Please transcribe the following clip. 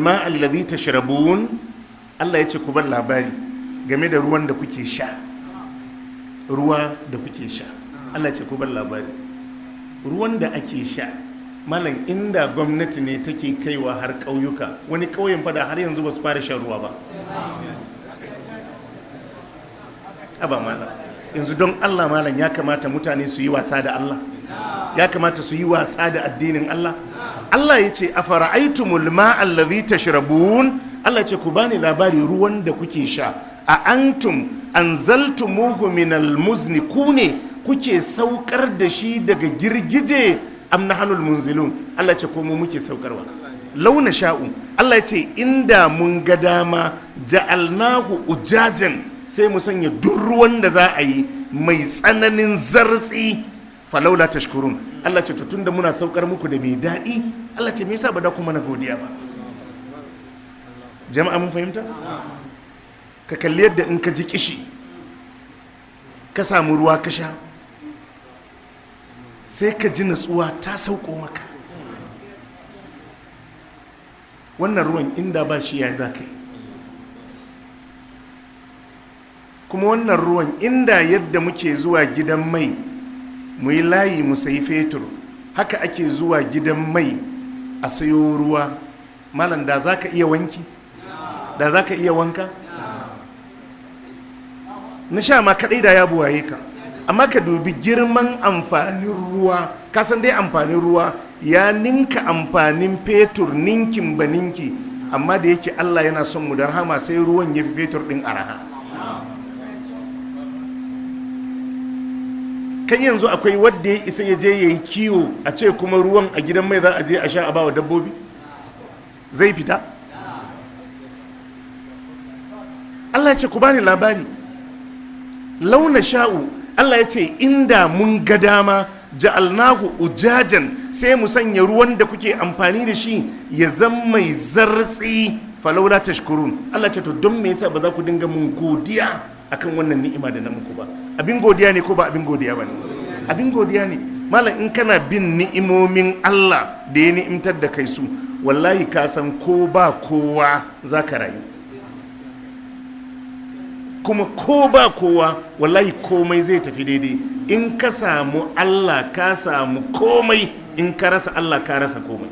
ma allazi tashrabun, Allah ya ce ku bar labari game da ruwan da kuke sha, ruwa da kuke sha. Allah ya ce ku bar labari ruwan da ake sha. Malam, inda gwamnati ne take kaiwa har ƙauyuka, wani ƙauyen fada har yanzu ba su fara shan ruwa ba. Aba malam, yanzu don Allah malam, ya kamata mutane su yi wasa da Allah, ya kamata su yi wasa da addinin Allah. Allah ya ce afara'aytumul ma'a allazi tashrabun, Allah ce ku bani labari ruwan da kuke sha. A antum anzaltumuhu minal muzni, ku ne kuke saukar da shi daga girgije, am nahnul munzilun, Allah ce ko mu muke saukarwa. Launa sha'u, Allah ce inda mun ga dama ja'alnahu ujajan, sai mu sanya duk ruwan da za a yi mai tsananin zartsi, falaula tashkurun. Allah ce tun da muna saukar muku da mai daɗi, Allah ce me yasa ba da ku mana godiya ba? Jama'a mun fahimta? Ka kalli yadda in ka ji kishi ka samu ruwa ka sha, sai ka ji natsuwa ta sauko maka. Wannan ruwan inda ba shi ya za ka yi? Kuma wannan ruwan inda yadda muke zuwa gidan mai mu yi layi mu sayi fetur, haka ake zuwa gidan mai a sayo ruwa. Malam, da za ka iya wanki? Da za ka iya wanka? Na sha ma kaɗai da ya buwaye ka. Amma ka dubi girman amfanin ruwa, kasan dai amfanin ruwa ya ninka amfanin fetur ninkin ba ninki, amma da yake Allah yana son mu da rahama sai ruwan ya fi fetur ɗin araha. Kai yanzu akwai wadda ya isa ya je ya yi kiwo a ce kuma ruwan a gidan mai za a je a sha a bawa dabbobi? Zai fita? Allah ya ce ku bani labari. Launa sha'u, Allah ya ce inda mun ga dama ja'alnahu ujajan, sai mu sanya ruwan da kuke amfani da shi ya zama mai zartsi, falaula tashkurun. Allah ce to don me yasa ba za ku dinga mun godiya akan wannan ni'ima da na muku ba? Abin godiya ne ko ba abin godiya ba ne? Abin godiya ne. Malam, in kana bin ni'imomin Allah da ya ni'imtar da kai su, wallahi ka san ko ba kowa za ka rayu, kuma ko ba kowa wallahi komai zai tafi daidai. In ka samu Allah ka samu komai, in ka rasa Allah ka rasa komai.